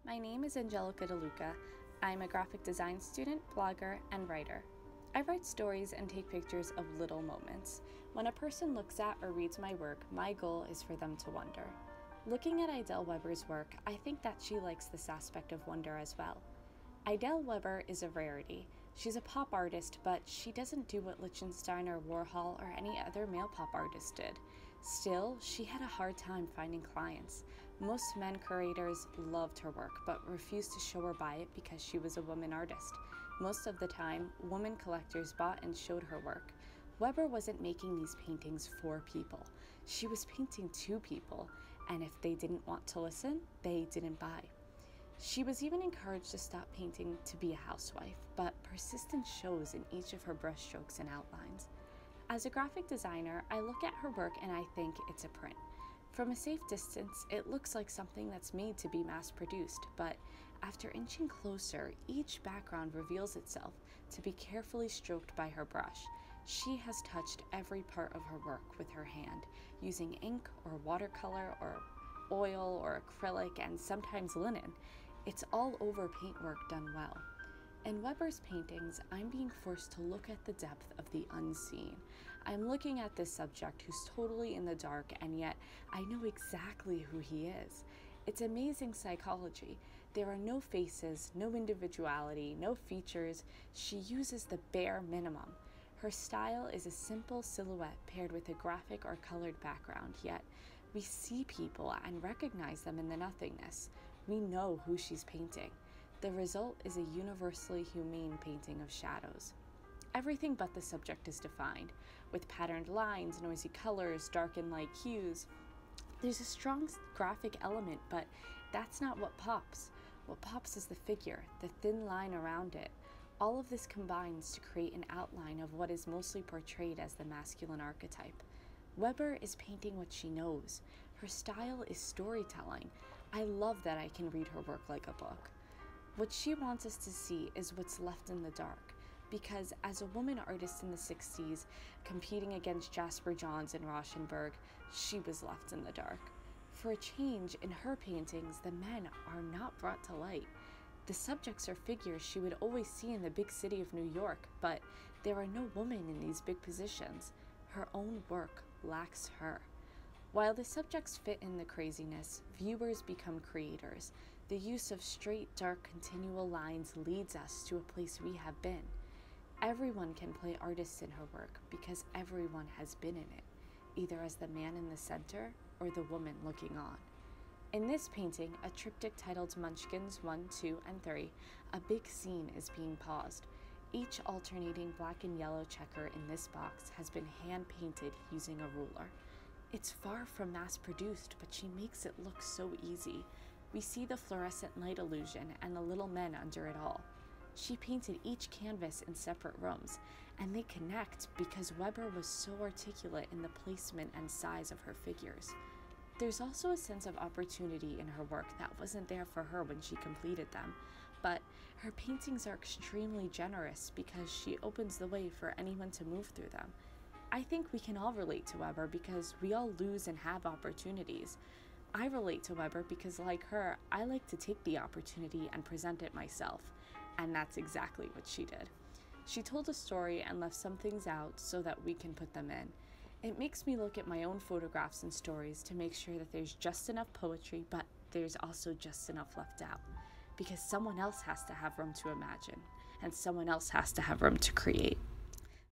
My name is Angelicas. I'm a graphic design student, blogger, and writer. I write stories and take pictures of little moments. When a person looks at or reads my work, my goal is for them to wonder. Looking at Idelle Weber's work, I think that she likes this aspect of wonder as well. Idelle Weber is a rarity. She's a pop artist, but she doesn't do what Lichtenstein or Warhol or any other male pop artist did. Still, she had a hard time finding clients. Most men curators loved her work, but refused to show or buy it because she was a woman artist. Most of the time, women collectors bought and showed her work. Weber wasn't making these paintings for people. She was painting to people, and if they didn't want to listen, they didn't buy. She was even encouraged to stop painting to be a housewife, but persistence shows in each of her brushstrokes and outlines. As a graphic designer, I look at her work and I think it's a print. From a safe distance, it looks like something that's made to be mass-produced, but after inching closer, each background reveals itself to be carefully stroked by her brush. She has touched every part of her work with her hand, using ink or watercolor or oil or acrylic and sometimes linen. It's all over paintwork done well. In Weber's paintings, I'm being forced to look at the depth of the unseen. I'm looking at this subject who's totally in the dark, and yet I know exactly who he is. It's amazing psychology. There are no faces, no individuality, no features. She uses the bare minimum. Her style is a simple silhouette paired with a graphic or colored background, yet we see people and recognize them in the nothingness. We know who she's painting. The result is a universally humane painting of shadows. Everything but the subject is defined, with patterned lines, noisy colors, dark and light hues. There's a strong graphic element, but that's not what pops. What pops is the figure, the thin line around it. All of this combines to create an outline of what is mostly portrayed as the masculine archetype. Weber is painting what she knows. Her style is storytelling. I love that I can read her work like a book. What she wants us to see is what's left in the dark, because as a woman artist in the 60s, competing against Jasper Johns and Rauschenberg, she was left in the dark. For a change, in her paintings, the men are not brought to light. The subjects are figures she would always see in the big city of New York, but there are no women in these big positions. Her own work lacks her. While the subjects fit in the craziness, viewers become creators. The use of straight, dark, continual lines leads us to a place we have been. Everyone can play artist in her work because everyone has been in it, either as the man in the center or the woman looking on. In this painting, a triptych titled Munchkins 1, 2, and 3, a big scene is being paused. Each alternating black and yellow checker in this box has been hand-painted using a ruler. It's far from mass-produced, but she makes it look so easy. We see the fluorescent light illusion and the little men under it all. She painted each canvas in separate rooms, and they connect because Weber was so articulate in the placement and size of her figures. There's also a sense of opportunity in her work that wasn't there for her when she completed them, but her paintings are extremely generous because she opens the way for anyone to move through them. I think we can all relate to Weber because we all lose and have opportunities. I relate to Weber because, like her, I like to take the opportunity and present it myself, and that's exactly what she did. She told a story and left some things out so that we can put them in. It makes me look at my own photographs and stories to make sure that there's just enough poetry, but there's also just enough left out, because someone else has to have room to imagine, and someone else has to have room to create.